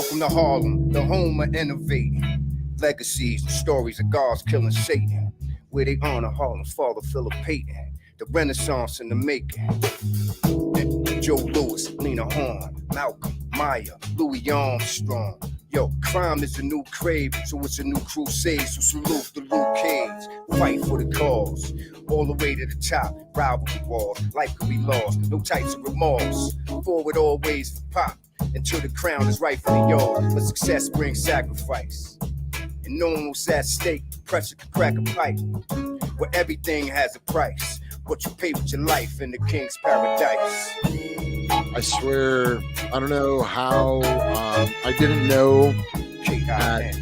Welcome to Harlem, the home of innovating. Legacies and stories of gods killing Satan. Where they honor Harlem's father, Philip Payton. The Renaissance in the making. Joe Louis, Lena Horne, Malcolm, Maya, Louis Armstrong. Yo, crime is a new crave, so it's a new crusade. So salute the Luke Cage, fight for the cause. All the way to the top, rivalry wars, life could be lost, no types of remorse. Forward always for pop, until the crown is rightfully yours. But success brings sacrifice, and no one was at stake. Pressure could crack a pipe, where everything has a price. What you pay with your life in the king's paradise. I swear, I don't know how, I didn't know that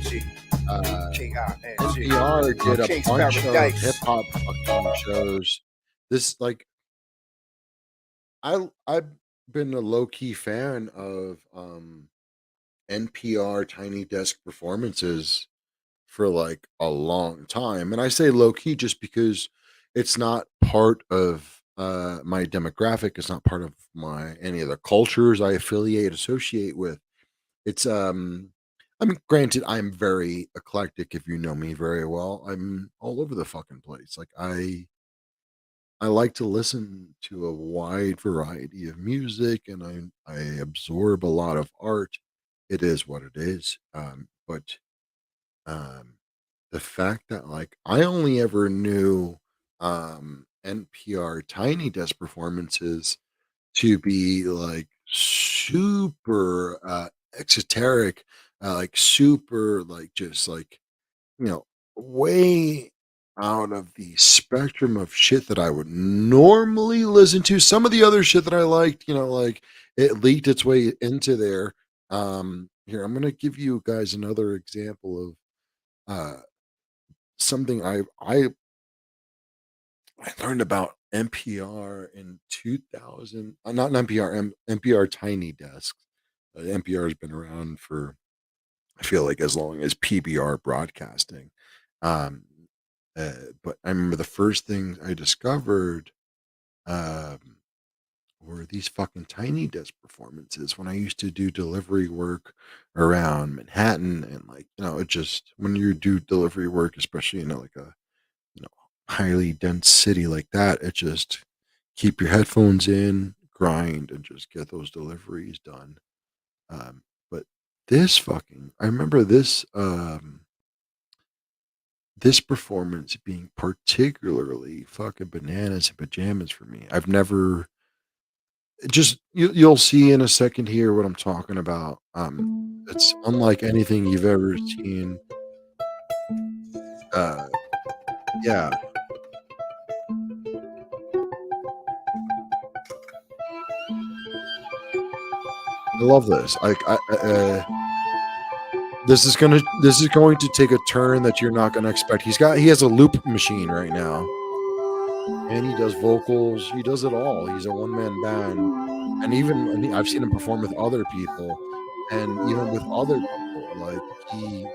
NPR did a King's bunch of Paradise. hip-hop fucking shows. This, like, I've been a low-key fan of NPR Tiny Desk performances for, like, a long time. And I say low-key just because it's not part of my demographic. It's not part of any of the cultures I associate with. It's I mean, granted, I'm very eclectic. If you know me very well, I'm all over the fucking place. Like I like to listen to a wide variety of music, and I absorb a lot of art. It is what it is. But um, the fact that, like, I only ever knew NPR Tiny Desk performances to be like super exoteric, like super, like, just like, you know, way out of the spectrum of shit that I would normally listen to. Some of the other shit that I liked, like, it leaked its way into there. Here, I'm gonna give you guys another example of uh something I learned about NPR in 2000, not NPR, NPR Tiny Desks. NPR has been around for, I feel like, as long as PBR broadcasting. Um, but I remember the first things I discovered um, were these fucking Tiny Desk performances when I used to do delivery work around Manhattan. And, like, it just, when you do delivery work, especially in like a, highly dense city like that, it just keep your headphones in, grind, and just get those deliveries done. But I remember this performance being particularly fucking bananas and pajamas for me. I've never just you'll see in a second here what I'm talking about. It's unlike anything you've ever seen. Yeah. I love this. This is going to take a turn that you're not gonna expect. He has a loop machine right now, and he does vocals. He does it all. He's a one-man band, and I've seen him perform with other people, and even with other people, like, he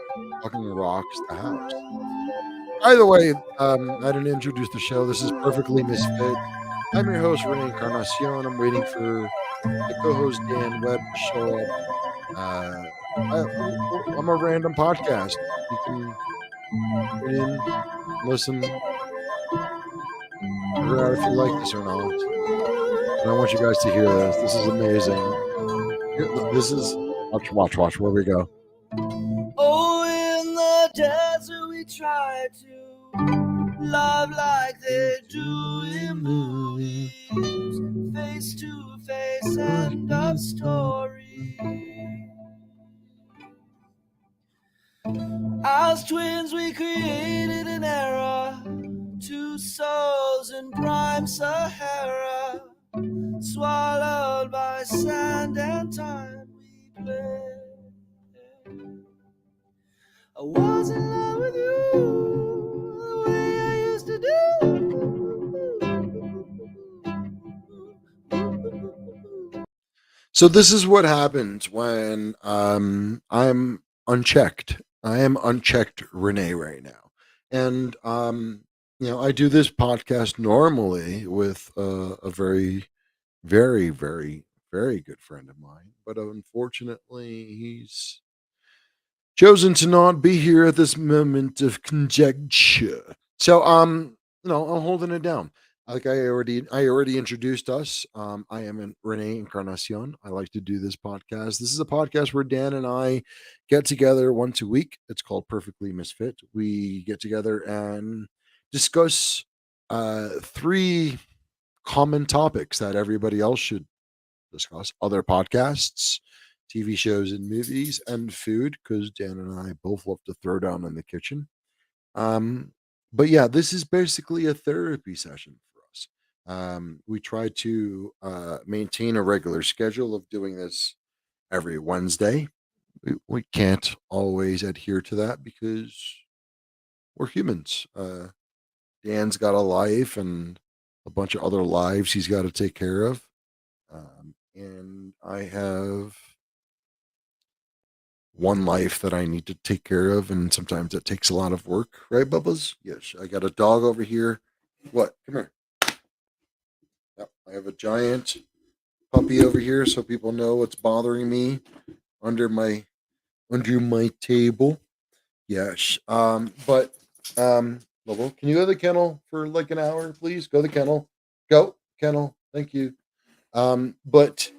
fucking rocks the house. By the way, I didn't introduce the show. This is Perfectly Misfit. I'm your host, Renee Encarnacion. I'm waiting for my co-host Dan Webb to show up. I'm a random podcast. You can tune in, listen, figure out if you like this or not. And I want you guys to hear this. This is amazing. This is watch. Where we go. Oh, in the desert we try to love like they do in movies, face to face, end of story. As twins we created an era, two souls in prime Sahara, swallowed by sand and time we play. I was in love with you the way I used to do. So this is what happens when I'm unchecked. I am unchecked Renee right now. And I do this podcast normally with a very, very, very very good friend of mine, but unfortunately, he's chosen to not be here at this moment of conjecture. So, I'm holding it down. Like I already introduced us. I am Renee Encarnacion. I like to do this podcast. This is a podcast where Dan and I get together once a week. It's called Perfectly Misfit. We get together and discuss three common topics that everybody else should discuss: other podcasts, TV shows and movies, and food, because Dan and I both love to throw down in the kitchen. Um, but yeah, this is basically a therapy session for us. We try to maintain a regular schedule of doing this every Wednesday. We can't always adhere to that because we're humans. Dan's got a life and a bunch of other lives he's got to take care of. And I have one life that I need to take care of, and sometimes it takes a lot of work, right, Bubbles? Yes, I got a dog over here. What? Come here. Yep, I have a giant puppy over here, so people know what's bothering me under my table. Yes. Lobo, can you go to the kennel for like an hour, please? Go to the kennel. Go, kennel. Thank you. But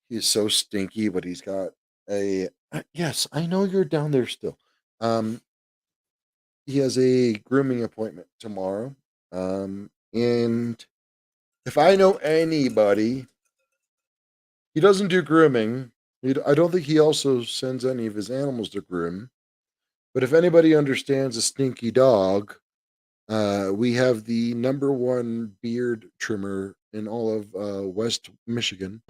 he's so stinky, but he's got a yes, I know you're down there still. He has a grooming appointment tomorrow. And if I know anybody, he doesn't do grooming. I don't think he also sends any of his animals to groom. But if anybody understands a stinky dog, we have the number one beard trimmer in all of West Michigan.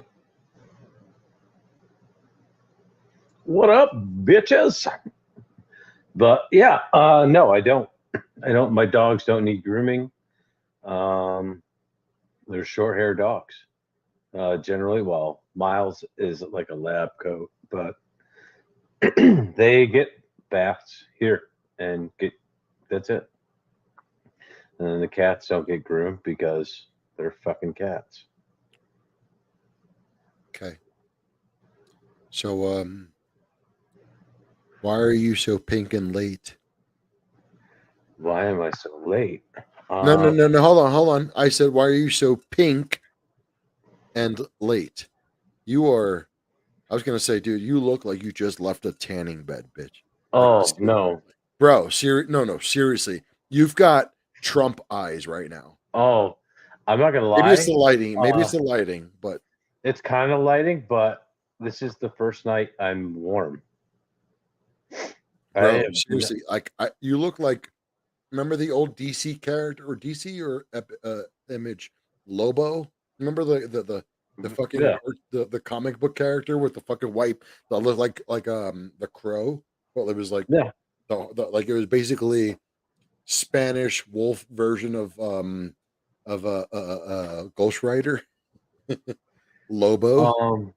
What up, bitches? But yeah, no, I don't. My dogs don't need grooming. They're short hair dogs. Generally, well, Miles is like a lab coat, but they get baths here and that's it. And then the cats don't get groomed because they're fucking cats. Okay. So, why are you so pink and late? Why am I so late? No. Hold on. I said, why are you so pink and late? You are. I was gonna say, dude, you look like you just left a tanning bed, bitch. Oh Like, no, bro. Seriously, you've got Trump eyes right now. oh, I'm not gonna lie. Maybe it's the lighting. Maybe it's the lighting, but It's kind of lighting, but this is the first night I'm warm. bro, seriously, you look like. Remember the old DC character or DC or Image Lobo? Remember the fucking the comic book character with the fucking wipe that looked like the Crow? Well, it was like like it was basically Spanish wolf version of Ghost Rider. Lobo.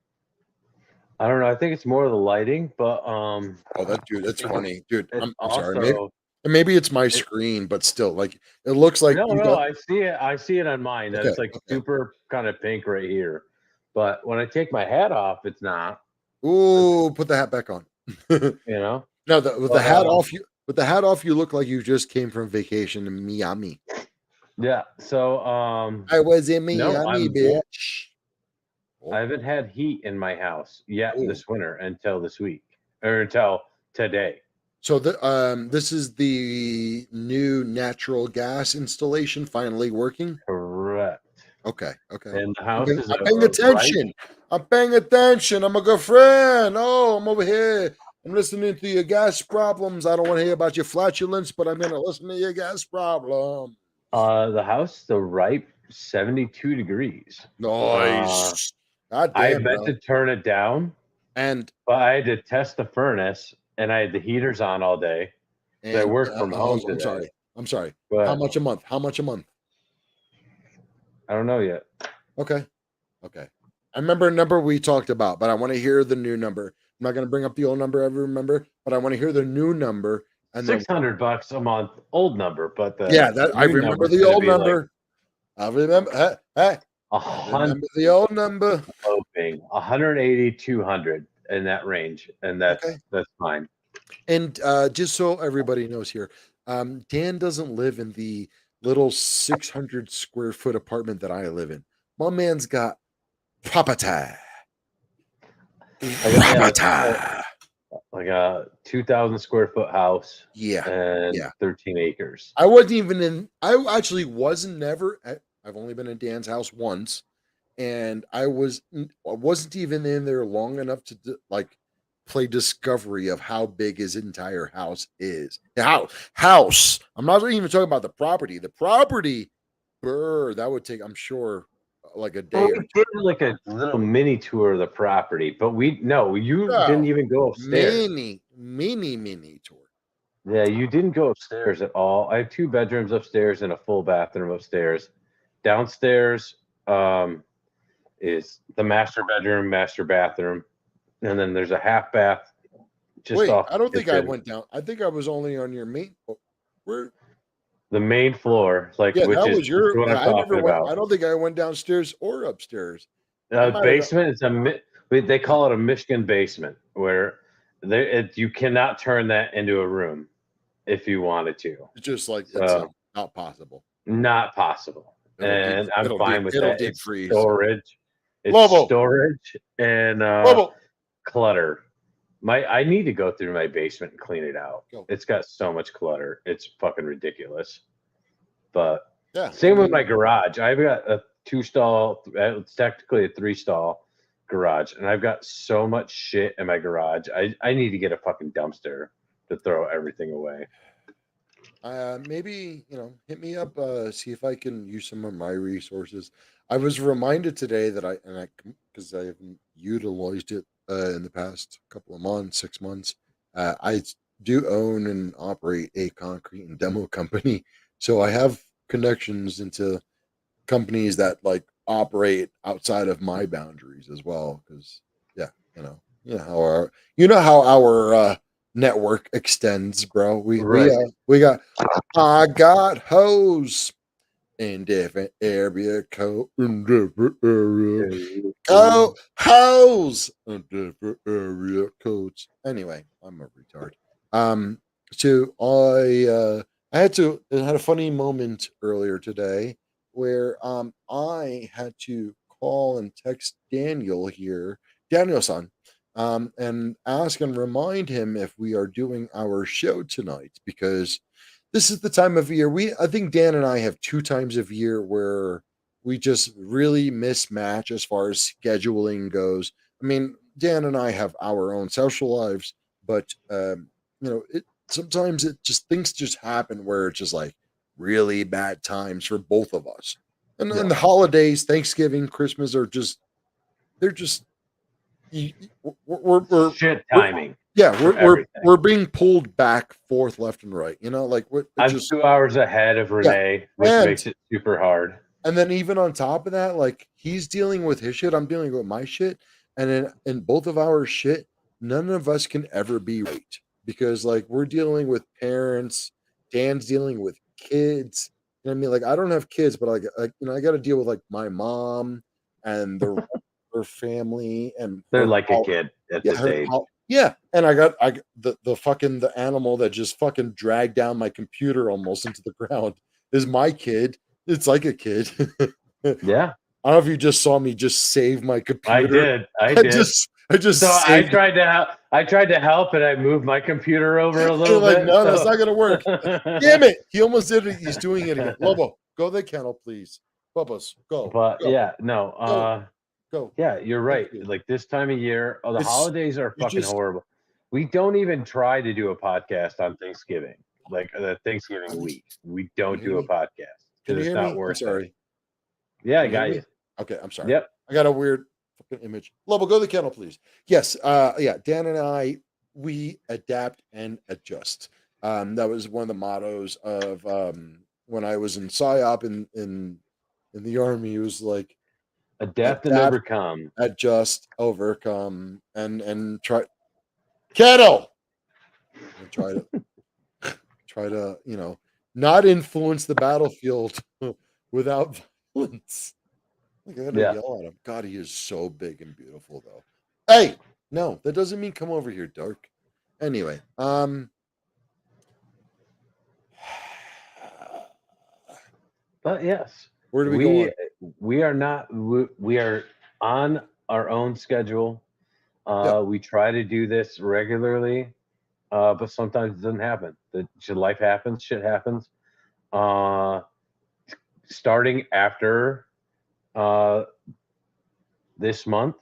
I don't know. I think it's more of the lighting, but oh, that's funny, dude. I'm also, sorry. Maybe it's my screen, but still, like it looks like no. I see it. I see it on mine. That's super kind of pink right here. But when I take my hat off, it's not. Ooh, put the hat back on. You know. No, with the hat off, with the hat off, you look like you just came from vacation in Miami. Yeah. So I was in Miami, bitch. I haven't had heat in my house yet this winter until this week or until today. So this is the new natural gas installation finally working? Correct. Okay. And the house is I'm paying attention. I'm paying attention. I'm a good friend. Oh, I'm over here. I'm listening to your gas problems. I don't want to hear about your flatulence, but I'm going to listen to your gas problem. The house is the right 72 degrees. Nice. I meant to turn it down, but I had to test the furnace. And I had the heaters on all day. And I worked from home today. I'm sorry. How much a month? I don't know yet. Okay. I remember a number we talked about, but I want to hear the new number. I'm not going to bring up the old number I remember, but I want to hear the new number. And $600 a month, old number, but I remember the old number. I remember. Hey, Remember the old number. Hoping 180, 200 in that range, and that's Okay. that's fine. And just so everybody knows here, Dan doesn't live in the little 600 square foot apartment that I live in. My man's got property. Like a 2,000 square foot house Yeah. and Yeah. 13 acres. I wasn't even in, I actually wasn't never, I've only been in Dan's house once, and I wasn't even in there long enough to like play discovery of how big his entire house is. House. I'm not even talking about the property. The property, that would take, I'm sure, like a day Well, or we did like a little mini tour of the property, but you No. didn't even go upstairs. Mini tour. Yeah, you didn't go upstairs at all. I have 2 bedrooms upstairs and a full bathroom upstairs. Downstairs is the master bedroom, master bathroom, and then there's a half bath just Wait, off I don't the think I kitchen. went down. I think I was only on your main. Where? The main floor, like Yeah, which that is was your. what I'm I never talking went. about. I don't think I went downstairs or upstairs. I might have- Basement is they call it a Michigan basement, where you cannot turn that into a room if you wanted to. It's just like it's So not possible. not possible, and I'm fine with that. Deep It's freeze. storage. It's Lobo. storage and Lobo. clutter. I need to go through my basement and clean it out. Go. It's got so much clutter. It's fucking ridiculous. But Yeah. same with my garage. I've got a 2-stall. It's technically a 3-stall garage, and I've got so much shit in my garage. I need to get a fucking dumpster to throw everything away. Maybe hit me up. See if I can use some of my resources. I was reminded today that because I haven't utilized it in the past couple of months, 6 months. I do own and operate a concrete and demo company, so I have connections into companies that like operate outside of my boundaries as well. Because how our network extends, bro. We got I got hoes in different area code in different area code hoes in different area codes. Anyway, I'm a retard. So I had a funny moment earlier today where I had to call and text Daniel-san, and ask and remind him if we are doing our show tonight, because this is the time of year I think Dan and I have 2 times of year where we just really mismatch as far as scheduling goes. I mean, Dan and I have our own social lives, but sometimes things just happen where it's just like really bad times for both of us. And then the holidays, Thanksgiving, Christmas they're just we're shit timing. We're being pulled back forth, left, and right. I'm 2 hours ahead of Renee, which makes it super hard. And then even on top of that, like he's dealing with his shit, I'm dealing with my shit, and in both of our shit, none of us can ever be right, because like we're dealing with parents, Dan's dealing with kids. You know what I mean? Like I don't have kids, but I got to deal with like my mom and her family, and they're like a kid at this age. And I got the animal that just fucking dragged down my computer almost into the ground is my kid. It's like a kid. Yeah. I don't know if you just saw me just save my computer. I did. I just so I tried to help, and I moved my computer over a little bit. No, that's not gonna work. Damn it! He almost did it. He's doing it again. Lobo, go to the kennel, please. Bubba's, go. But go. yeah, no. Go. Yeah, you're right. Like this time of year, the holidays are fucking horrible. We don't even try to do a podcast on Thanksgiving, like the Thanksgiving week. We don't do a podcast because it's not worth it. Yeah, I got you. Okay, I'm sorry. Yep. I got a weird fucking image. Lobo, go to the kennel, please. Yes. Dan and I, we adapt and adjust. That was one of the mottos of when I was in PSYOP in the Army. It was like adapt and overcome, adjust, overcome, and try kettle. And try to not influence the battlefield without violence. Like, I gotta Yeah. yell at him. God, he is so big and beautiful, though. Hey, no, that doesn't mean come over here, Dark. Anyway, But yes, where do we go on? we are not we are on our own schedule. Yeah. We try to do this regularly, but sometimes it doesn't happen. Life happens, shit happens. Uh, Starting after uh, this month,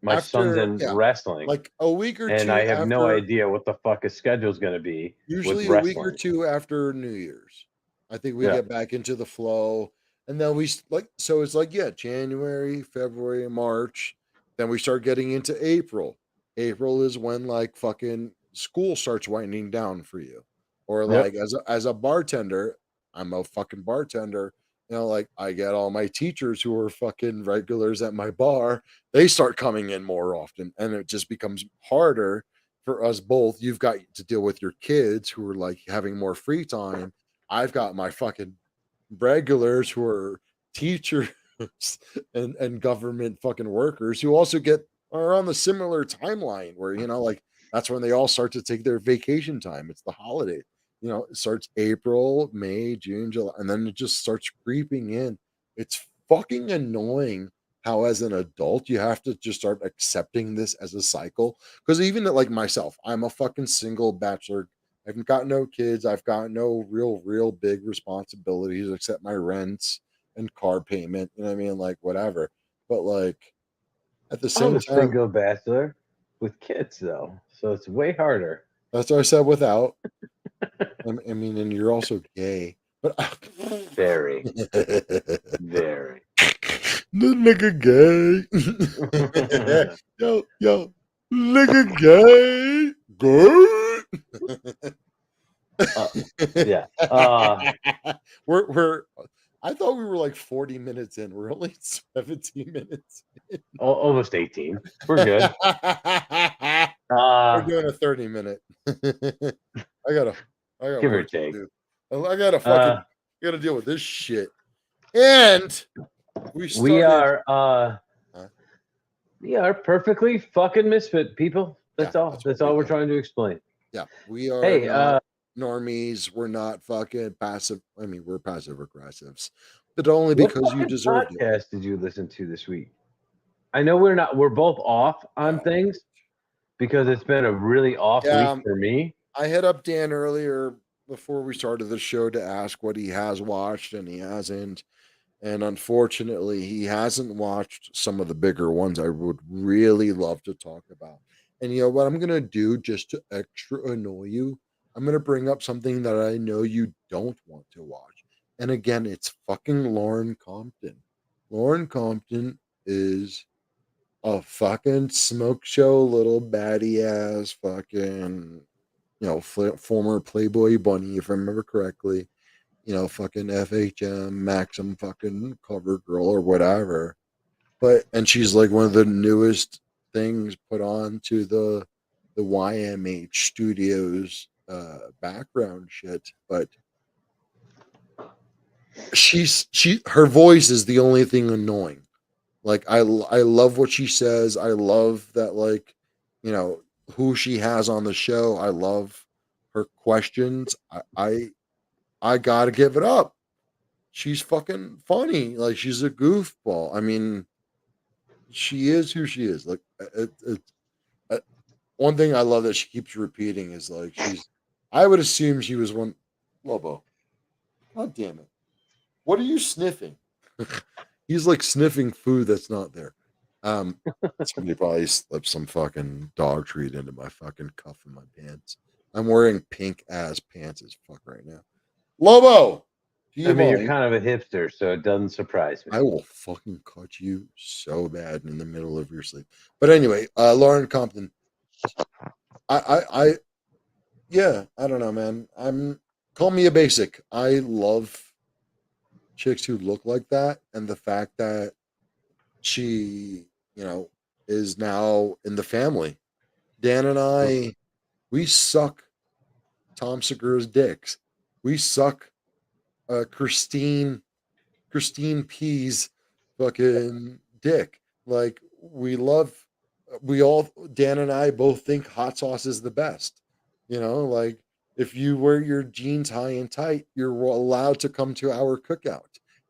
my son's After, in yeah, wrestling, like a week or and two I have no after, idea what the fuck his schedule's going to be with usually a week or wrestling. two after New Year's. I think we Yeah. get back into the flow. And then like, so it's like, yeah, January, February, March. Then we start getting into April. April is when like fucking school starts winding down for you. Or Yep. like as a bartender, I'm a fucking bartender. Like I get all my teachers who are fucking regulars at my bar, they start coming in more often. And it just becomes harder for us both. You've got to deal with your kids who are like having more free time. I've got my fucking regulars who are teachers and government fucking workers who also are on the similar timeline where like that's when they all start to take their vacation time. It's the holiday. It starts April, May, June, July, and then it just starts creeping in. It's fucking annoying how as an adult you have to just start accepting this as a cycle, because even like myself, I'm a fucking single bachelor. I've got no kids. I've got no real big responsibilities except my rents and car payment. You know what I mean? Like whatever. But like at the I'm same a time, single bachelor with kids, though, so it's way harder. that's what I said without. I mean, and you're also gay. But Very, the very. nigga gay. Yo, nigga gay. Good. Yeah. We're I thought we were like 40 minutes in. We're only 17 minutes in. Almost 18. We're good. We're doing a 30-minute. I got Give or work to take. do. I gotta deal with this shit. And we We started. are we are perfectly fucking misfit people. That's Yeah, all. that's That's what we all we're do. trying to explain. Yeah, we are Hey, not normies. We're not fucking passive. I mean, we're passive aggressives, but only what because you fucking deserved it. podcast did you listen to this week? I know we're both off on things because it's been a really off week Yeah, for me. I hit up Dan earlier before we started the show to ask what he has watched and he hasn't. And unfortunately, he hasn't watched some of the bigger ones I would really love to talk about. And you know what I'm going to do just to extra annoy you? I'm going to bring up something that I know you don't want to watch. And again, it's fucking Lauren Compton. Lauren Compton is a fucking smoke show, little baddie ass fucking, former Playboy bunny, if I remember correctly. Fucking FHM, Maxim fucking cover girl or whatever. And she's like one of the newest things put on to the YMH Studios background shit. But her voice is the only thing annoying. Like I love what she says. I love that, like, who she has on the show. I love her questions. I gotta give it up. She's fucking funny. Like she's a goofball. I mean, she is who she is. Like one thing I love that she keeps repeating is like I would assume she was one. Lobo. God damn it! What are you sniffing? He's like sniffing food that's not there. Somebody probably slipped some fucking dog treat into my fucking cuff in my pants. I'm wearing pink ass pants as fuck right now. Lobo, do you I mean, you're mind? kind of a hipster, so it doesn't surprise me. I will fucking cut you so bad in the middle of your sleep. But anyway, Lauren Compton. I yeah, I don't know, man. Call me a basic. I love chicks who look like that, and the fact that she, is now in the family. Dan and I, we suck Tom Segura's dicks. We suck Christine P's fucking dick. Like we all, Dan and I both think hot sauce is the best. You know, like if you wear your jeans high and tight, you're allowed to come to our cookout.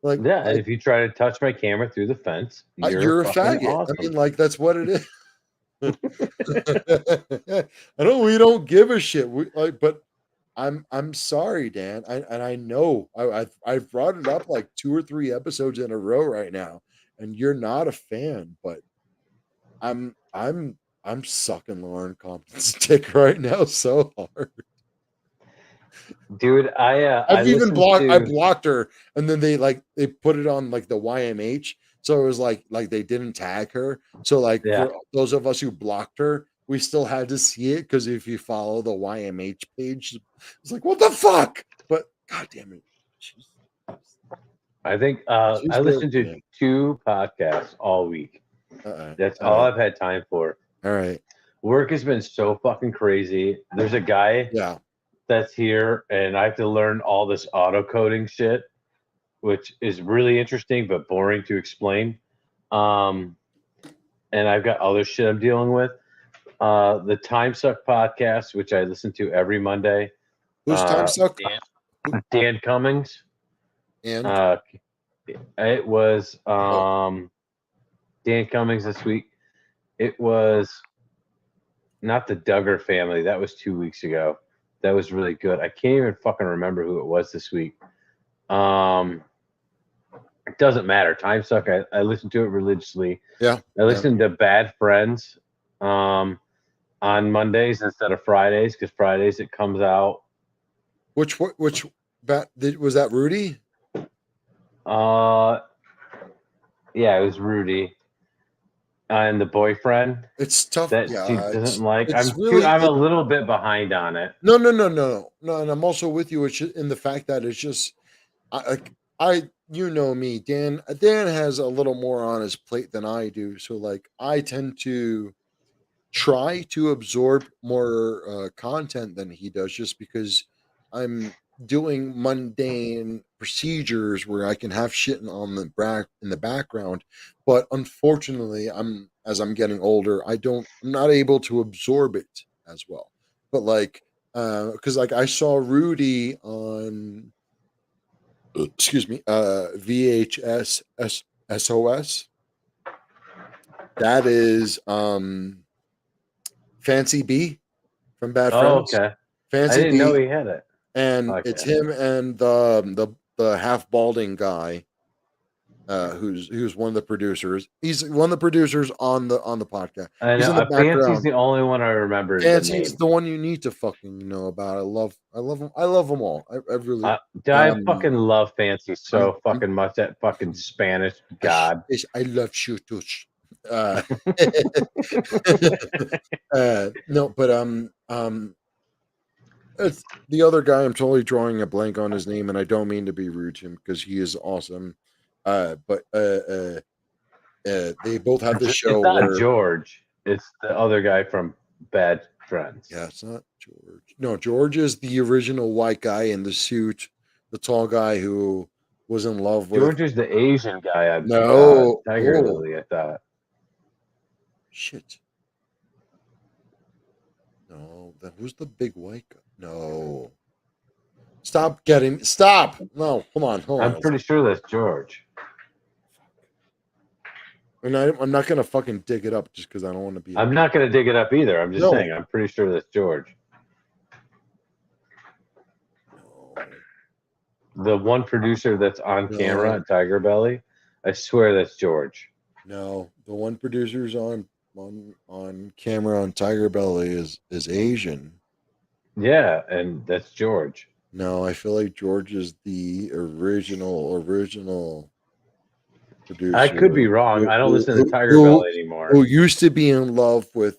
Like, Yeah, and if you try to touch my camera through the fence, you're a fucking faggot. awesome. I mean, like that's what it is. We don't give a shit. But I'm sorry, Dan. I know I've brought it up like 2 or 3 episodes in a row right now, and you're not a fan, but I'm sucking Lauren Compton's dick right now so hard. Dude, I listened blocked her, and then they put it on like the YMH, so it was like they didn't tag her. So like Yeah. for those of us who blocked her, we still had to see it because if you follow the YMH page, it's like what the fuck. But god damn it, I think she's I listened great, to man. 2 podcasts all week. That's all I've had time for. All right, Work has been so fucking crazy. There's a guy yeah. that's here, and I have to learn all this auto coding shit, which is really interesting but boring to explain. And I've got other shit I'm dealing with. The Time Suck podcast, which I listen to every Monday. Who's Time Suck? Dan Cummings. And It was Dan Cummings this week. It was not the Duggar family. That was 2 weeks ago. That was really good. I can't even fucking remember who it was this week. It doesn't matter. Time Suck. I listen to it religiously. yeah, I listen to Bad Friends on Mondays instead of Fridays because Fridays it comes out. Which was that Rudy? Yeah, it was Rudy. And the boyfriend It's tough. that Yeah, she doesn't like. it's I'm a little bit behind on it. No. And I'm also with you in the fact that it's just, you know me, Dan. Dan has a little more on his plate than I do, so like I tend to try to absorb more content than he does, just because I'm doing mundane procedures where I can have shit in the background. But unfortunately, as I'm getting older, I'm not able to absorb it as well. But like, because like I saw Rudy on, excuse me, VHS SOS. That is Fancy B from Bad Friends. Okay. Fancy I didn't B, know he had it. and Okay. it's him and the half balding guy, who's one of the producers. He's one of the producers on the podcast. I He's know. in the background. Fancy's the only one I remember. Fancy's the one you need to fucking know about. I love him. I love them all. I really. I fucking love Fancy so fucking much. That fucking Spanish god. I love you too. No, but it's the other guy. I'm totally drawing a blank on his name, and I don't mean to be rude to him because he is awesome. But they both have the show. It's not where, George. It's the other guy from Bad Friends. Yeah, it's not George. No, George is the original white guy in the suit, the tall guy who was in love with. George is the Asian guy. No, Tiger Lily. I thought. Shit. No, who's the big white guy? No. Stop. No, hold on. I'm pretty sure that's George. And I'm not gonna fucking dig it up just because I don't want to be. I'm not gonna dig it up either. I'm just saying. I'm pretty sure that's George. No. The one producer that's on camera at Tiger Belly, I swear that's George. No, the one producer's on camera on Tiger Belly is Asian. Yeah, and that's George. No, I feel like George is the original producer. I could be wrong. I don't listen to Tiger Belly anymore. Who used to be in love with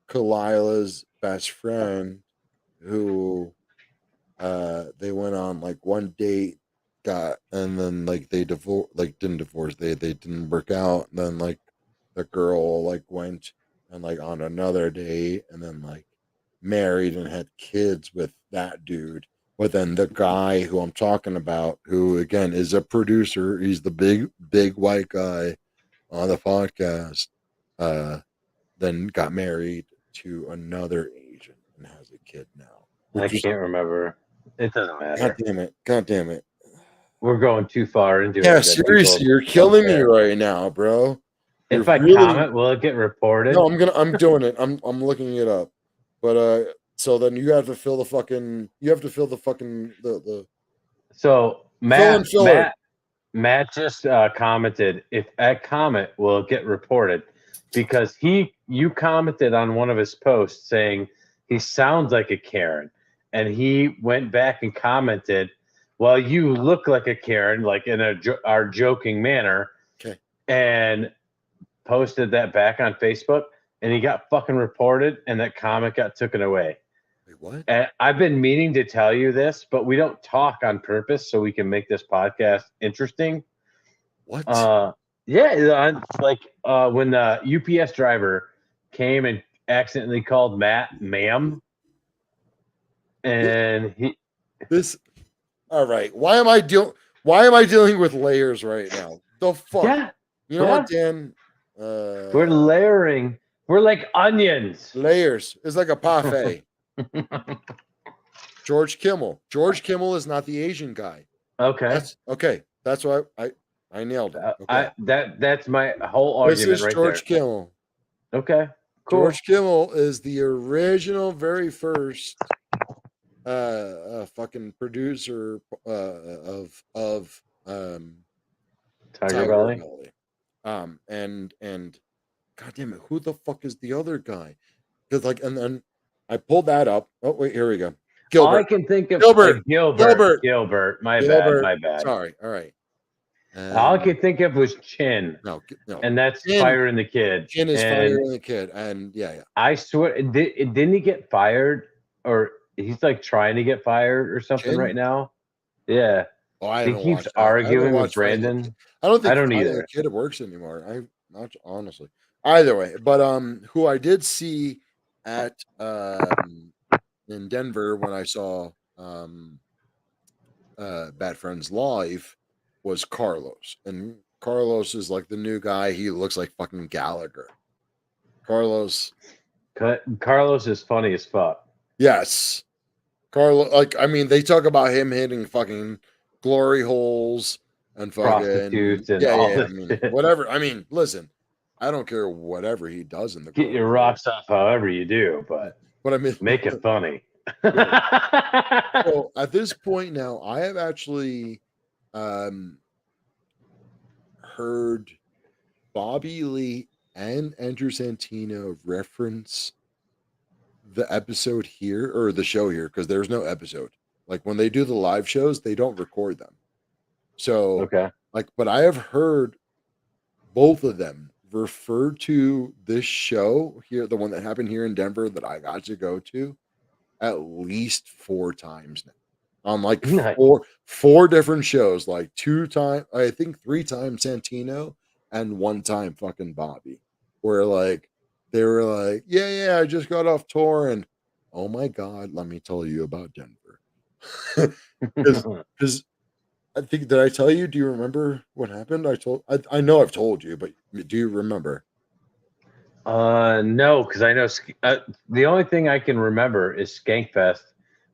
Kalila's best friend, who they went on like one date, and then like they didn't divorce, they didn't work out, and then like the girl like went and like on another date and then like married and had kids with that dude, But then the guy who I'm talking about, who again is a producer, he's the big white guy on the podcast, then got married to another Asian and has a kid now. I can't remember. It doesn't matter. God damn it. We're going too far into it. Yeah, that seriously, people you're don't killing me care. right now, bro. You're If I really- comment, will it get reported? No, I'm doing it. I'm looking it up. But so then you have to fill the fucking the So Fill it. Matt just commented, if at comment will it get reported, because you commented on one of his posts saying he sounds like a Karen, and he went back and commented, well, you look like a Karen, like in our joking manner. Okay. And posted that back on Facebook, and he got fucking reported, and that comment got taken away. Wait, what? And I've been meaning to tell you this, but we don't talk on purpose so we can make this podcast interesting. What? Yeah, like when the UPS driver came and accidentally called Matt ma'am, and All right. Why am I dealing with layers right now? The fuck? Yeah, You know what, Dan? we're layering. We're like onions. Layers. It's like a parfait. George Kimmel. George Kimmel is not the Asian guy. Okay. That's why I nailed it. Okay. That's my whole This argument is right George there. Kimmel. Okay. Cool. George Kimmel is the original, very first fucking producer of Tiger Belly. And God damn it, who the fuck is the other guy? Because and then I pulled that up. Oh wait, here we go. Gilbert. All I can think of Gilbert. Gilbert. My bad. Sorry. All right. All I could think of was Chin. No. And that's Chin. firing the kid. Chin is firing the kid, and yeah. I swear, didn't he get fired, or he's like trying to get fired or something Chin? right now? Yeah. Oh, I He haven't keeps watched that. arguing with Friday the Brandon. Kid. I don't either. The Kid works anymore. I not honestly. Either way, but who I did see at in Denver when I saw Bad Friends Live was Carlos, and Carlos is like the new guy. He looks like fucking Gallagher. Carlos is funny as fuck. Yes. Carlos, like, I mean, they talk about him hitting fucking glory holes and fucking prostitutes and all this shit. whatever. I mean, listen, I don't care whatever he does in the Get your rocks off however you do, but I mean, make it funny. So at this point now, I have actually heard Bobby Lee and Andrew Santino reference the episode here or the show here, because there's no episode. Like when they do the live shows, they don't record them. So okay. But I have heard both of them refer to this show here, the one that happened here in Denver that I got to go to, at least 4 times now. On like Nice. four different shows, like 2 times, I think 3 times Santino and 1 time fucking Bobby, where like they were like, yeah, I just got off tour, and oh my god, let me tell you about Denver. Because I think, did I tell you? Do you remember what happened? I know I've told you, but do you remember? No, because I know the only thing I can remember is Skankfest,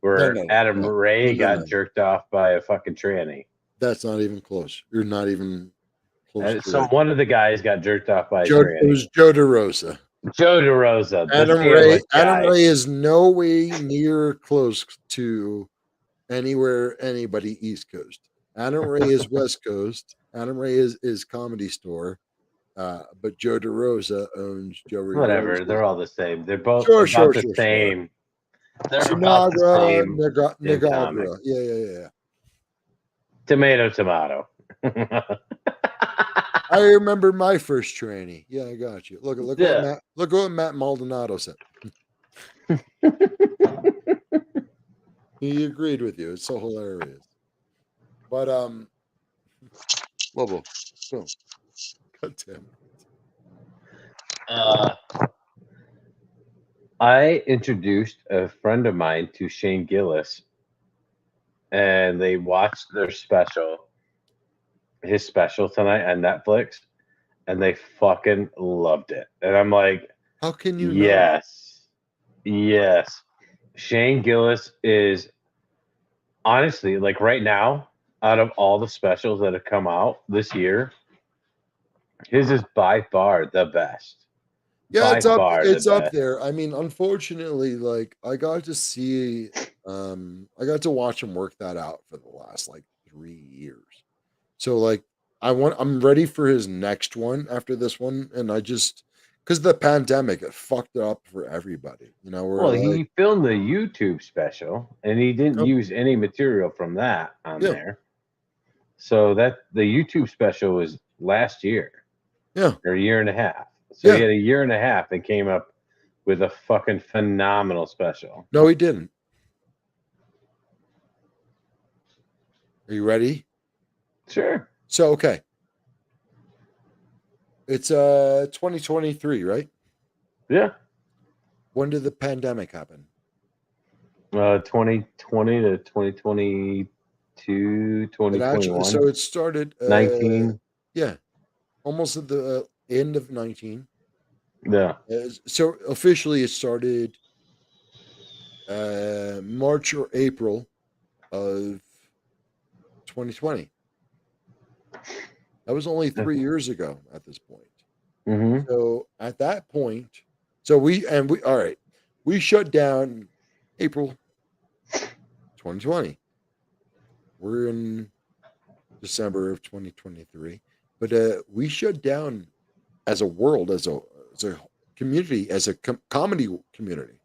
where Adam Ray got jerked off by a fucking tranny. That's not even close. You're not even close. So one of the guys got jerked off by a tranny. It was Joe DeRosa. Joe DeRosa. Adam Ray is no way near close to anybody East Coast. Adam Ray is West Coast. Adam Ray is Comedy Store. But Joe DeRosa owns Joey. Whatever, Rosa. They're all the same. They're both Sure. the same. They're about the same. Niagara. Yeah. Tomato. I remember my first tranny. Yeah, I got you. Look what Matt Maldonado said. He agreed with you. It's so hilarious. But Lobo, go. God damn it. I introduced a friend of mine to Shane Gillis and they watched their special, his special tonight on Netflix, and they fucking loved it. And I'm like, How can you not? yes, yes. Shane Gillis is honestly, like right now, out of all the specials that have come out this year, his is by far the best. Yeah, By it's up. far It's the up best. there. I mean, unfortunately, like I got to see, I got to watch him work that out for the last like 3 years. So like, I'm ready for his next one after this one, and I just because the pandemic it fucked it up for everybody. You know, we're Well, like, he filmed the YouTube special, and he didn't oh, use any material from that on yeah, there. So that the YouTube special was last year yeah, or a year and a half. So yeah. he had a year and a half and came up with a fucking phenomenal special. No, he didn't. Are you ready? Sure. So okay, it's 2023, right? Yeah. When did the pandemic happen? 2020 to 2022, It actually 2021, so it started 19. yeah, almost at the end of 19. Yeah. So officially it started March or April of 2020. That was only 3 years ago at this point. Mm-hmm. So at that point, so we all right, we shut down April 2020. We're in December of 2023, but we shut down as a world, as a community, as a comedy community.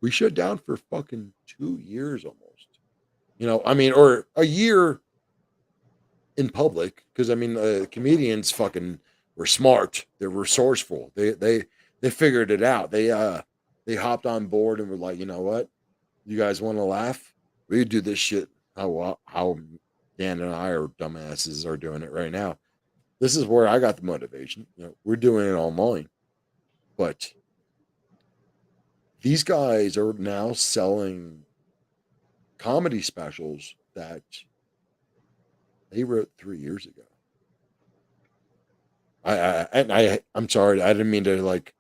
We shut down for fucking 2 years almost. You know, I mean, or a year in public, because I mean, comedians fucking were smart. They were resourceful. They figured it out. They hopped on board and were like, you know what, you guys want to laugh? We do this shit. How Dan and I are dumbasses are doing it right now. This is where I got the motivation. You know, we're doing it online, but these guys are now selling comedy specials that they wrote 3 years ago. I'm sorry, I didn't mean to like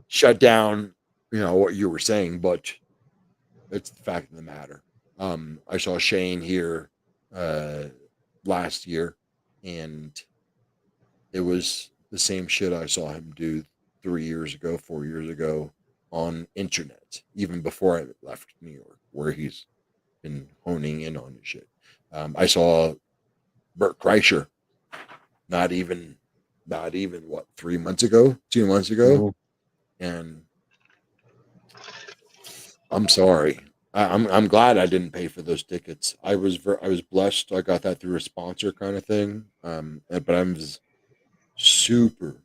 shut down, you know, what you were saying, but it's the fact of the matter. I saw Shane here last year, and it was the same shit I saw him do 3 years ago, 4 years ago on internet, even before I left New York, where he's been honing in on his shit. I saw Bert Kreischer not even what 3 months ago, 2 months ago, and I'm sorry. I'm glad I didn't pay for those tickets. I was blessed. I got that through a sponsor kind of thing. But I'm super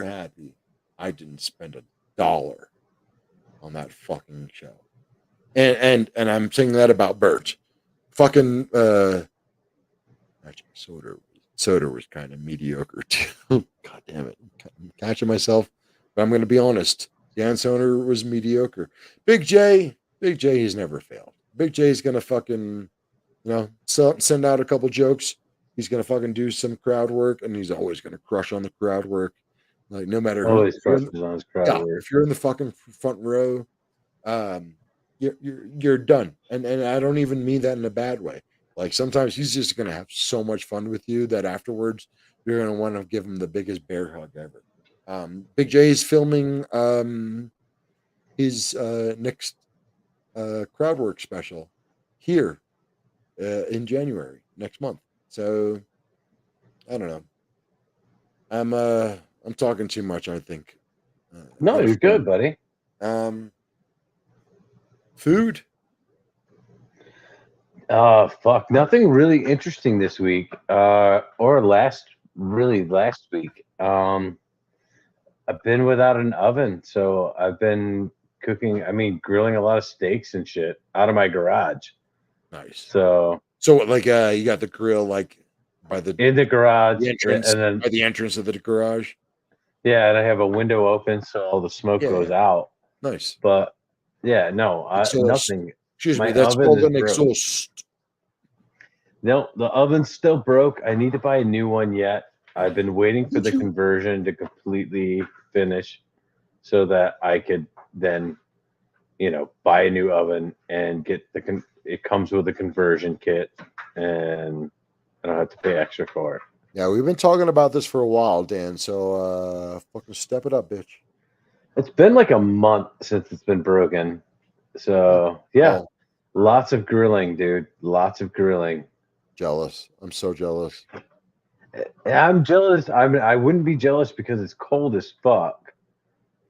happy I didn't spend $1 on that fucking show. And I'm saying that about Bert. Fucking actually Soder was kind of mediocre too. God damn it. I'm catching myself. But I'm gonna be honest. Dan Soder was mediocre. Big J, he's never failed. Big J's gonna fucking, you know, send out a couple jokes. He's gonna fucking do some crowd work, and he's always gonna crush on the crowd work. Like no matter who. Always crushes on his crowd work. If you're in the fucking front row, you're done. And I don't even mean that in a bad way. Like sometimes he's just gonna have so much fun with you that afterwards you're gonna want to give him the biggest bear hug ever. Big J is filming his next crowd work special here in January next month. So I don't know. I'm talking too much, I think. No, you're good, buddy. Food. Fuck. Nothing really interesting this week. Or last week. I've been without an oven, so I've been cooking, grilling a lot of steaks and shit out of my garage. Nice. So like you got the grill like in the garage, entrance, and then by the entrance of the garage. Yeah, and I have a window open so all the smoke goes out. Nice. But yeah, no, nothing. Excuse My me, that's oven called is an broke. exhaust. No, the oven's still broke. I need to buy a new one yet. I've been waiting for Did the you- conversion to completely finish so that I could then, buy a new oven and get it comes with a conversion kit and I don't have to pay extra for it. Yeah, we've been talking about this for a while, Dan. So fucking step it up, bitch. It's been like a month since it's been broken. So, yeah, Well, lots of grilling, dude. Lots of grilling. jealous. I'm so jealous. I'm jealous. I wouldn't be jealous because it's cold as fuck.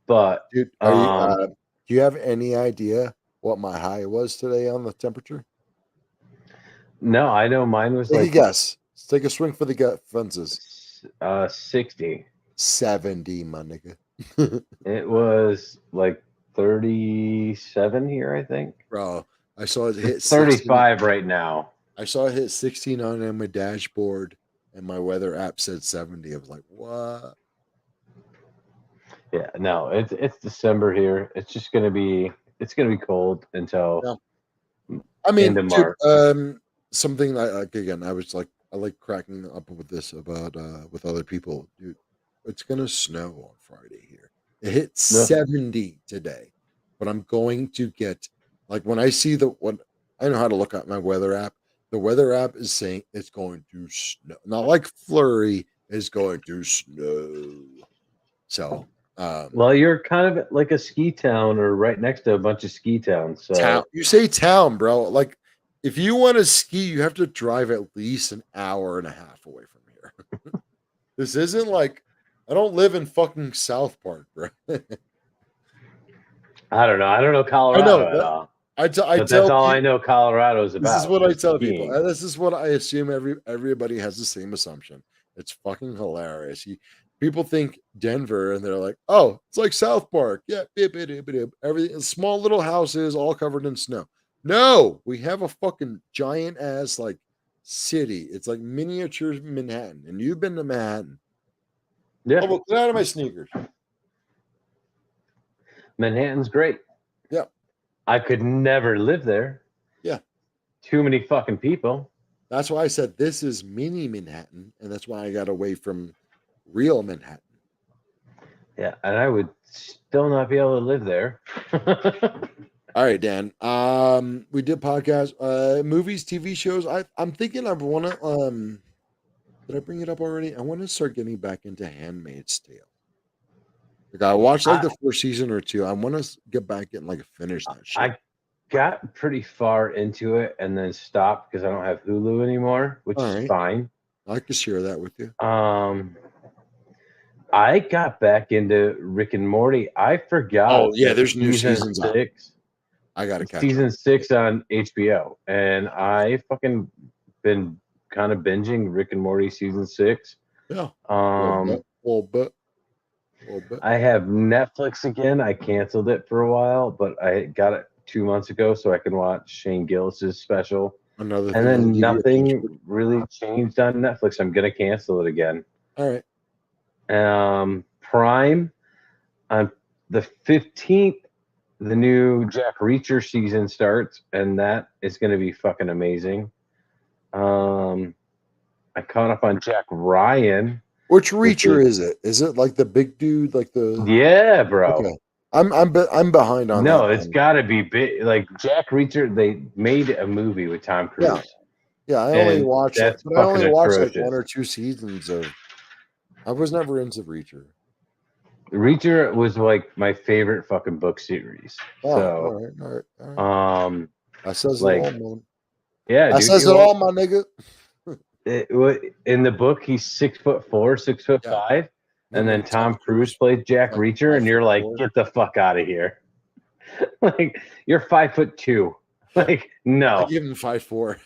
But Dude, do you have any idea what my high was today on the temperature? no, I know mine was Take a like guess. Let's take a swing for the fences. 60. 70, my nigga. It was like 37 here, I think. Bro, I saw it hit 35 right now. I saw it hit 69 on my dashboard, and my weather app said 70. I was like, what? Yeah, no, it's December here. It's gonna be cold until I mean, into dude, March. something again, I like cracking up with this about with other people. Dude, it's gonna snow on Friday here. It hit 70 today, but I'm going to get like when I see I know how to look at my weather app. The weather app is saying it's going to snow, not like flurry is going to snow. So, Well, you're kind of like a ski town or right next to a bunch of ski towns. So town. You say town, bro. Like if you want to ski, you have to drive at least an hour and a half away from here. This isn't like I don't live in fucking South Park, bro. I don't know. I don't know Colorado at all. I But tell that's all I people, know Colorado is about. this is what I is tell skiing. people. This is what I assume everybody has the same assumption. It's fucking hilarious. People think Denver and they're like, oh, it's like South Park. Yeah, everything small little houses all covered in snow. No, we have a fucking giant ass like city. It's like miniature Manhattan. And you've been to Manhattan. Yeah, Oh, well, get out of my sneakers. Manhattan's great. Yeah. I could never live there. Yeah. Too many fucking people. That's why I said this is mini Manhattan, and that's why I got away from real Manhattan. Yeah, and I would still not be able to live there. All right, Dan. We did podcast, movies, TV shows. I'm thinking I want to. Did I bring it up already? I want to start getting back into Handmaid's Tale. Like I watched like the first season or two. I want to get back and like finish that shit. I got pretty far into it and then stopped because I don't have Hulu anymore, which is fine. I can share that with you. I got back into Rick and Morty. I forgot. Oh yeah, there's new seasons 6. I gotta catch season up. 6 on HBO, and I fucking been kind of binging Rick and Morty season 6. Yeah. Well, but I have Netflix again. I canceled it for a while, but I got it 2 months ago so I can watch Shane Gillis's special. Another and then nothing really changed on Netflix. I'm gonna cancel it again. All right. Prime on the 15th, the new Jack Reacher season starts, and that is going to be fucking amazing. I caught up on Jack Ryan. Which Reacher is it? Is it like the big dude, like the? Yeah, bro. Okay. I'm behind on that. No, it's got to be big. Like Jack Reacher, they made a movie with Tom Cruise. Yeah, I only watched like 1 or 2 seasons of. I was never into Reacher. Reacher was like my favorite fucking book series. Oh, so, all right. That says like, it all, man. Yeah, that says it all, my nigga. In the book, he's 6'4", 6'5", and then Tom Cruise played Jack Reacher, and you're like, get the fuck out of here! Like you're 5'2". Like no, I give him 5'4".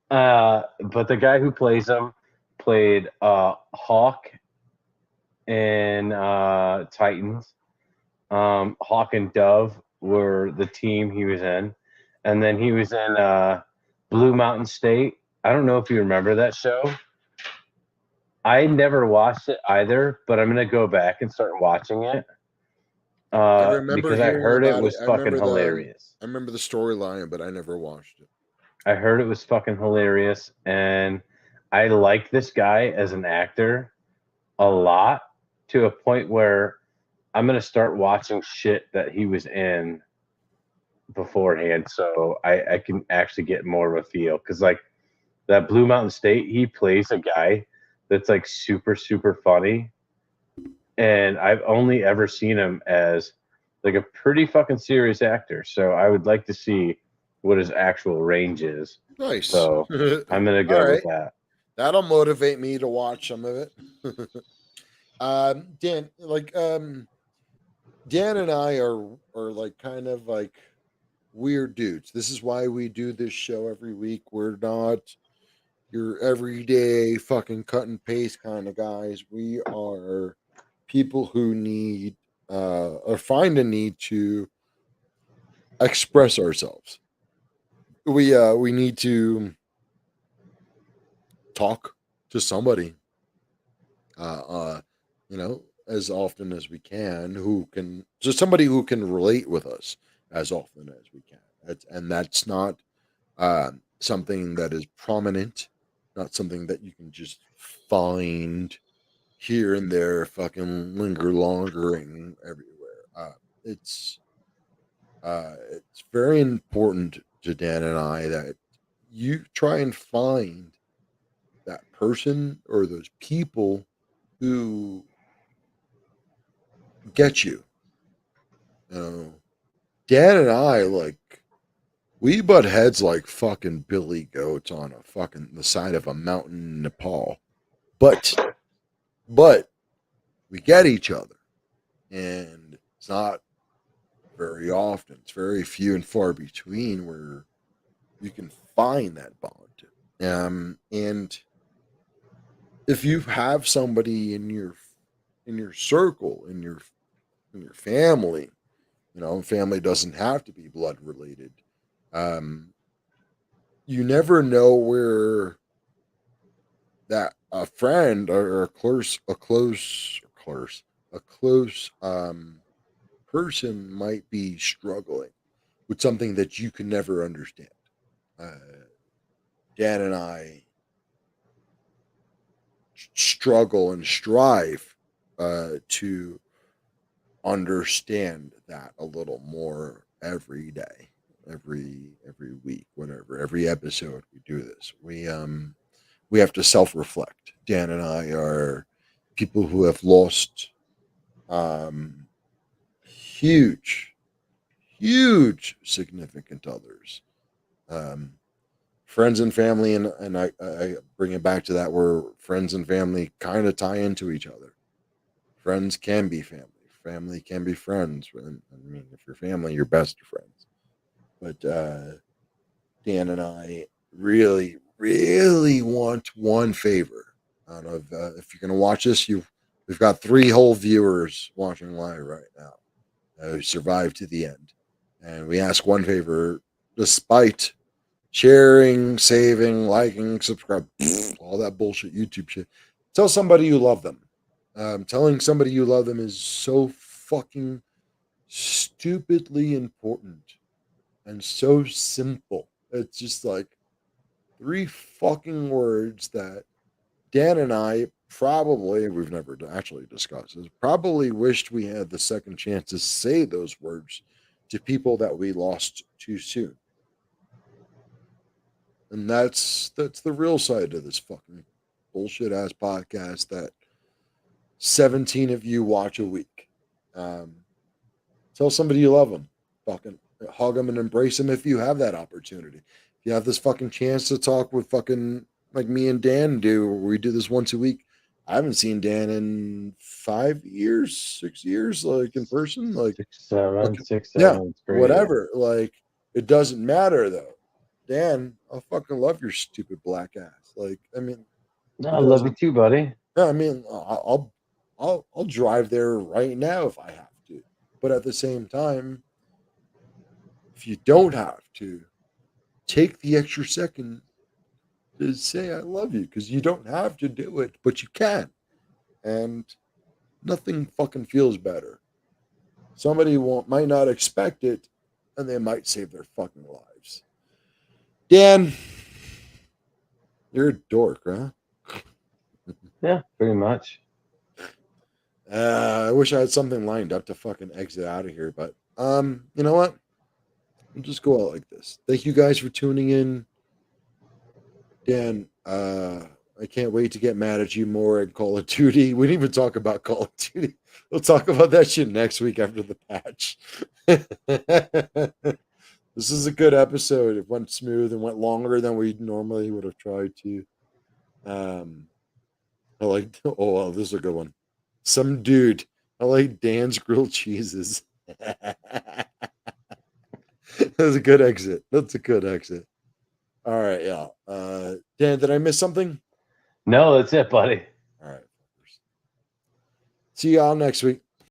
But the guy who plays him played Hawk in Titans. Hawk and Dove were the team he was in, and then he was in Blue Mountain State. I don't know if you remember that show. I never watched it either, but I'm gonna go back and start watching it. Because I heard it was fucking hilarious. I remember the storyline, but I never watched it. I heard it was fucking hilarious, and I like this guy as an actor a lot, to a point where I'm gonna start watching shit that he was in beforehand, so I can actually get more of a feel. Because like that Blue Mountain State, he plays a guy that's like super super funny, and I've only ever seen him as like a pretty fucking serious actor. So I would like to see what his actual range is. Nice. So I'm gonna All go with right. that. That'll motivate me to watch some of it. Dan, Dan and I are like kind of like weird dudes. This is why we do this show every week. We're not your everyday fucking cut and paste kind of guys. We are people who need or find a need to express ourselves. We need to talk to somebody you know, as often as we can, who can just somebody who can relate with us as often as we can. And that's not something that is prominent, not something that you can just find here and there, fucking lingering everywhere. It's very important to Dan and I that you try and find that person or those people who get you. You know, Dan and I we butt heads like fucking billy goats on a fucking the side of a mountain in Nepal. But we get each other. And it's not very often. It's very few and far between where you can find that bond. And if you have somebody in your circle, in your family, you know, family doesn't have to be blood related. Um, you never know where that a friend or a close person might be struggling with something that you can never understand. Uh, Dan and I struggle and strive to understand that a little more every day, every week, whatever, every episode we do this. We have to self-reflect. Dan and I are people who have lost um huge, huge significant others. Um Friends and family, and I bring it back to that where friends and family kind of tie into each other. Friends can be family. Family can be friends. I mean, if you're family, you're best friends. But Dan and I really, really want one favor out of if you're going to watch this, we've got 3 whole viewers watching live right now who survived to the end, and we ask one favor, despite sharing, saving, liking, subscribe, all that bullshit YouTube shit. Tell somebody you love them. Telling somebody you love them is so fucking stupidly important and so simple. It's just like 3 fucking words that Dan and I probably, we've never actually discussed this, probably wished we had the second chance to say those words to people that we lost too soon. And that's the real side of this fucking bullshit ass podcast that 17 of you watch a week. Tell somebody you love them. Fucking hug them and embrace them if you have that opportunity. If you have this fucking chance to talk with fucking like me and Dan do, we do this once a week. I haven't seen Dan in 5 years, 6 years, like in person, like 6, 7, okay, 6, 7. yeah, It's great. whatever. Like it doesn't matter though. Dan, I fucking love your stupid black ass. Like, I mean, No, I love you too, buddy. yeah, I mean, I'll drive there right now if I have to. But at the same time, if you don't have to, take the extra second to say I love you because you don't have to do it, but you can. And nothing fucking feels better. Somebody might not expect it, and they might save their fucking lives. Dan, you're a dork, huh? Yeah, pretty much. I wish I had something lined up to fucking exit out of here, but you know what? We'll just go out like this. Thank you guys for tuning in. Dan, I can't wait to get mad at you more at Call of Duty. We didn't even talk about Call of Duty. We'll talk about that shit next week after the patch. This is a good episode. It went smooth and went longer than we normally would have tried to. I like, oh, wow, this is a good one. Some dude. I like Dan's grilled cheeses. That's a good exit. That's a good exit. All right, yeah. Dan, did I miss something? No, that's it, buddy. All right. See y'all next week.